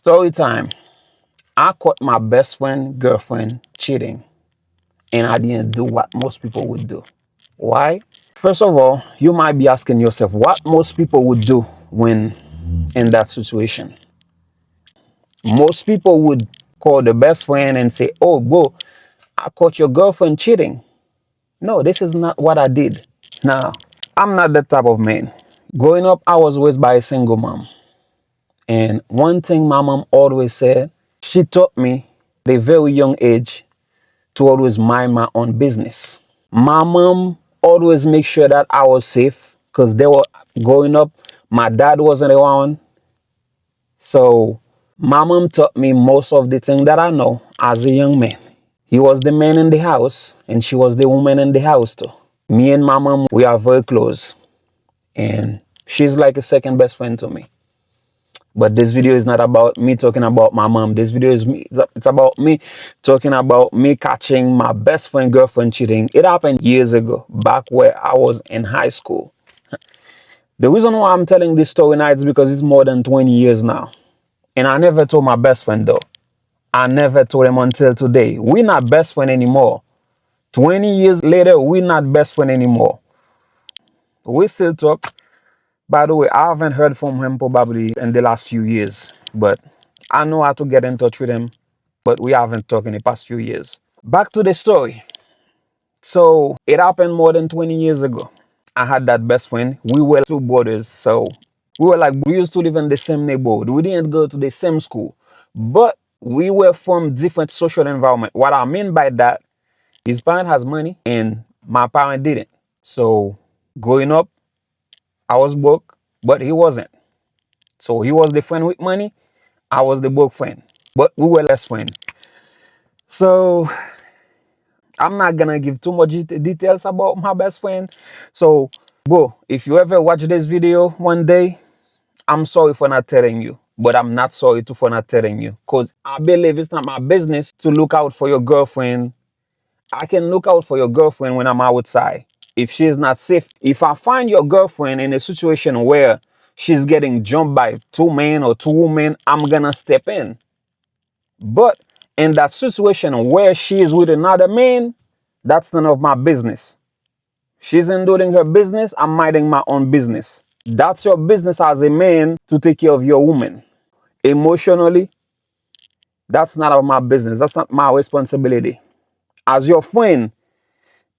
Story time. I caught my best friend girlfriend cheating, and I didn't do what most people would do. Why? First of all, you might be asking yourself what most people would do when in that situation. Most people would call the best friend and say, "Oh, bro, I caught your girlfriend cheating." No, this is not what I did. Now, I'm not that type of man. Growing up, I was raised by a single mom. And one thing my mom always said, she taught me at a very young age to always mind my own business. My mom always make sure that I was safe because they were growing up. My dad wasn't around. So my mom taught me most of the things that I know as a young man. He was the man in the house and she was the woman in the house too. Me and my mom, we are very close. And she's like a second best friend to me. But this video is not about me talking about my mom. This video is it's about me talking about me catching my best friend girlfriend cheating. It happened years ago, back where I was in high school. The reason why I'm telling this story now is because it's more than 20 years now. And I never told my best friend though. I never told him until today. We're not best friend anymore. 20 years later, we're not best friend anymore. We still talk. By the way, I haven't heard from him probably in the last few years, but I know how to get in touch with him, but we haven't talked in the past few years. Back to the story. So it happened more than 20 years ago. I had that best friend. We were two brothers. So we used to live in the same neighborhood. We didn't go to the same school, but we were from different social environment. What I mean by that, his parent has money and my parent didn't. So growing up, I was broke, but he wasn't. So he was the friend with money. I was the broke friend, but we were less friends. So I'm not gonna give too much details about my best friend. So, bro, if you ever watch this video one day, I'm sorry for not telling you, but I'm not sorry too for not telling you, because I believe it's not my business to look out for your girlfriend. I can look out for your girlfriend when I'm outside. If she is not safe, if I find your girlfriend in a situation where she's getting jumped by two men or two women, I'm gonna step in. But in that situation where she is with another man, that's none of my business. She's doing her business, I'm minding my own business. That's your business as a man to take care of your woman. Emotionally, that's not of my business. That's not my responsibility. As your friend,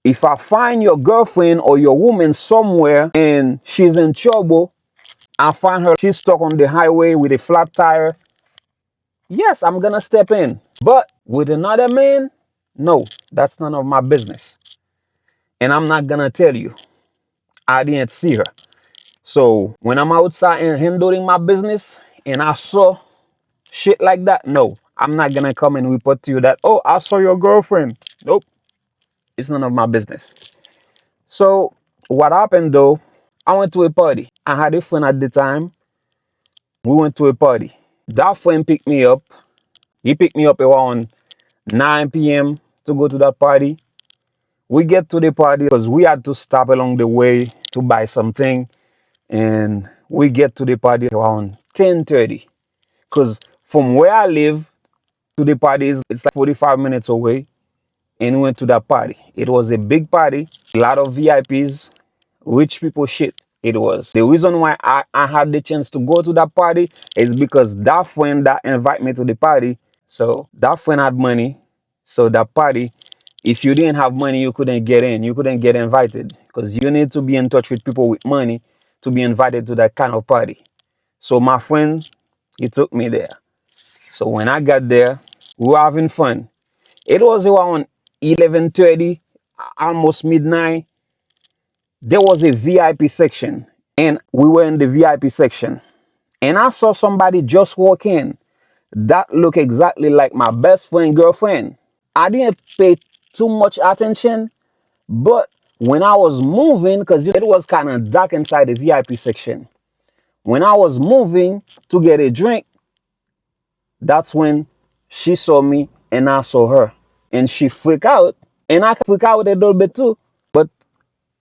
if I find your girlfriend or your woman somewhere and she's in trouble, I find her, she's stuck on the highway with a flat tire, yes, I'm gonna step in. But with another man, no, that's none of my business. And I'm not gonna tell you. I didn't see her. So when I'm outside and handling my business and I saw shit like that, no, I'm not gonna come and report to you that, oh, I saw your girlfriend. Nope. It's none of my business. So what happened though, I went to a party. I had a friend at the time. We went to a party. That friend picked me up. He picked me up around 9 p.m. to go to that party. We get to the party because we had to stop along the way to buy something. And we get to the party around 10:30. Because from where I live to the party, it's like 45 minutes away. And we went to that party. It was a big party, a lot of VIPs, rich people shit. It was. The reason why I had the chance to go to that party is because that friend that invited me to the party, so that friend had money. So that party, if you didn't have money, you couldn't get in. You couldn't get invited because you need to be in touch with people with money to be invited to that kind of party. So my friend, he took me there. So when I got there, we were having fun. It was around 11:30, almost midnight. There was a VIP section and we were in the VIP section. And I saw somebody just walk in that looked exactly like my best friend girlfriend. I didn't pay too much attention, but when I was moving, because it was kind of dark inside the VIP section, when I was moving to get a drink, that's when she saw me and I saw her. And she freaked out. And I freaked out a little bit too. But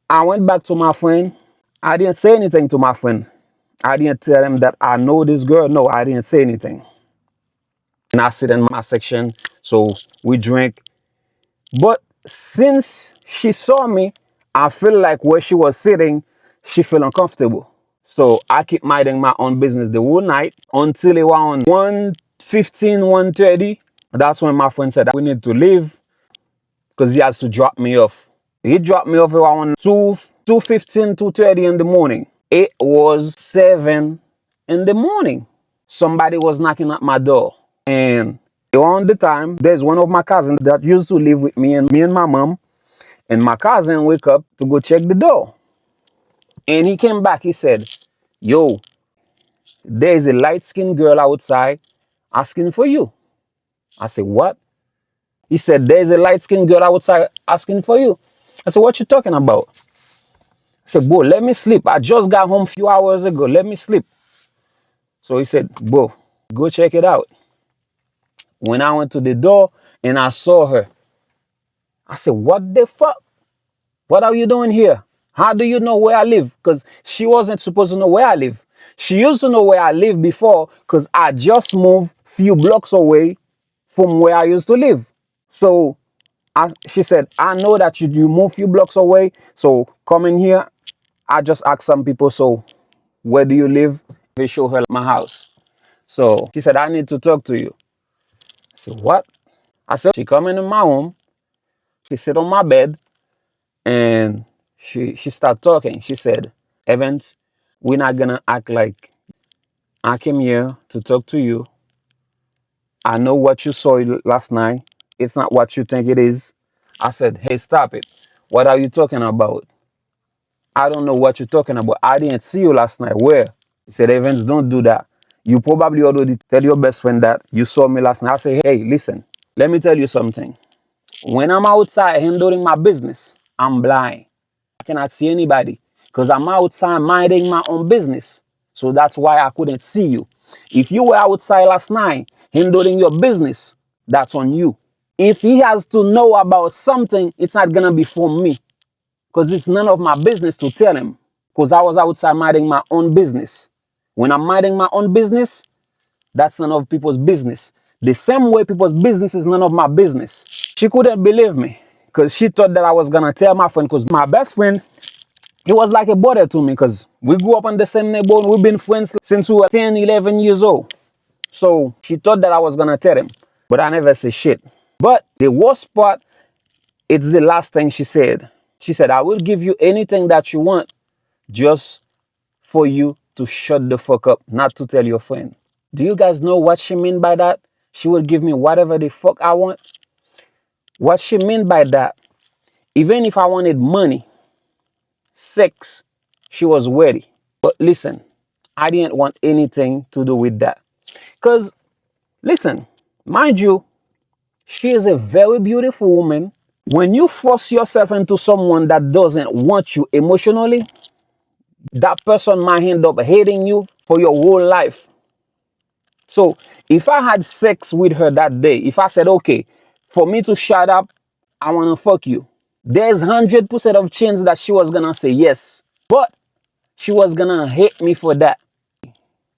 I went back to my friend. I didn't say anything to my friend. I didn't tell him that I know this girl. No, I didn't say anything. and I sit in my section. So we drink. But since she saw me, I feel like where she was sitting, she felt uncomfortable. So I keep minding my own business the whole night until around 1:15, 1:30. That's when my friend said we need to leave because he has to drop me off. He dropped me off around 2:15, 2:30 in the morning. It was 7 in the morning. Somebody was knocking at my door. And around the time, there's one of my cousins that used to live with me and my mom. And my cousin wake up to go check the door. And he came back. He said, yo, there's a light-skinned girl outside asking for you. I said, what? He said, there's a light-skinned girl outside asking for you. I said, what you talking about? I said, bro, let me sleep. I just got home a few hours ago. Let me sleep. So he said, bro, go check it out. When I went to the door and I saw her, I said, what the fuck? What are you doing here? How do you know where I live? Because she wasn't supposed to know where I live. She used to know where I lived before because I just moved a few blocks away from where I used to live. So she said, I know that you move a few blocks away. So come in here. I just asked some people, so where do you live? They show her my house. So she said, I need to talk to you. I said, what? I said, she come into my home. She sit on my bed and she started talking. She said, Evans, we're not gonna act like I came here to talk to you. I know what you saw last night. It's not what you think it is. I said, hey, stop it. What are you talking about? I don't know what you're talking about. I didn't see you last night. Where? He said, Evans, don't do that. You probably already tell your best friend that you saw me last night. I say, hey, listen, let me tell you something. When I'm outside handling my business, I'm blind. I cannot see anybody because I'm outside minding my own business. So that's why I couldn't see you. If you were outside last night handling your business, that's on you. If he has to know about something, it's not going to be from me because it's none of my business to tell him because I was outside minding my own business. When I'm minding my own business, that's none of people's business. The same way people's business is none of my business. She couldn't believe me because she thought that I was going to tell my friend because my best friend, he was like a brother to me because we grew up in the same neighborhood. We've been friends since we were 10, 11 years old. So she thought that I was going to tell him, but I never said shit. But the worst part, it's the last thing she said. She said, I will give you anything that you want just for you to shut the fuck up, not to tell your friend. Do you guys know what she meant by that? She will give me whatever the fuck I want. What she meant by that, even if I wanted money, sex, she was ready. But listen, I didn't want anything to do with that. Because, listen, mind you, she is a very beautiful woman. When you force yourself into someone that doesn't want you emotionally, that person might end up hating you for your whole life. So if I had sex with her that day, if I said, okay, for me to shut up, I want to fuck you, there's 100% of chance that she was going to say yes. But she was going to hate me for that.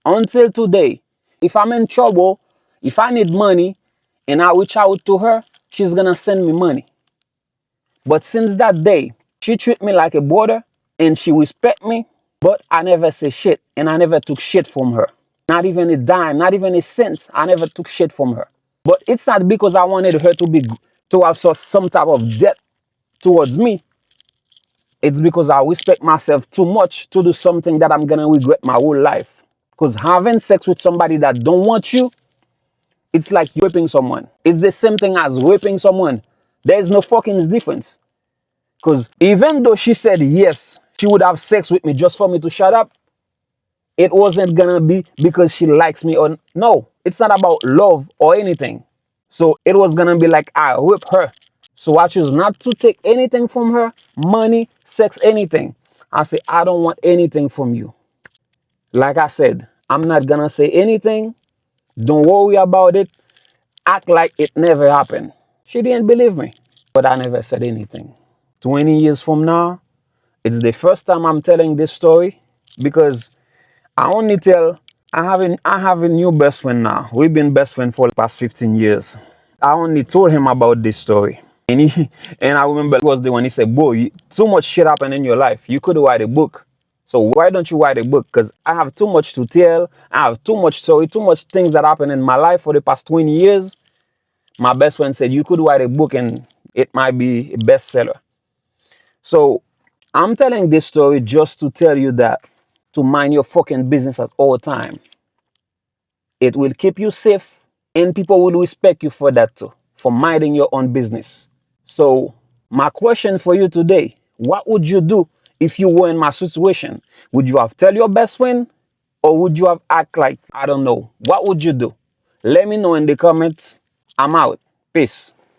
Until today, if I'm in trouble, if I need money and I reach out to her, she's going to send me money. But since that day, she treat me like a brother and she respect me, but I never say shit and I never took shit from her. Not even a dime, not even a cent. I never took shit from her. But it's not because I wanted her to have some type of debt towards me. It's because I respect myself too much to do something that I'm gonna regret my whole life. Because having sex with somebody that don't want you, it's like raping someone. It's the same thing as raping someone. There's no fucking difference. Because even though she said yes, she would have sex with me just for me to shut up, it wasn't gonna be because she likes me or no. It's not about love or anything. So it was gonna be like I whip her. So I choose not to take anything from her, money, sex, anything. I say, I don't want anything from you. Like I said, I'm not gonna say anything. Don't worry about it. Act like it never happened. She didn't believe me, but I never said anything. 20 years from now, it's the first time I'm telling this story because I only tell I have a new best friend now. We've been best friends for the past 15 years. I only told him about this story. And and I remember it was the one he said, "Bro, too much shit happened in your life. You could write a book. So why don't you write a book? Because I have too much to tell. I have too much story, too much things that happened in my life for the past 20 years." My best friend said, "You could write a book and it might be a bestseller." So I'm telling this story just to tell you that to mind your fucking business at all time. It will keep you safe and people will respect you for that too, for minding your own business. So my question for you today, what would you do if you were in my situation? Would you have tell your best friend or would you have act like, I don't know? What would you do? Let me know in the comments. I'm out. Peace.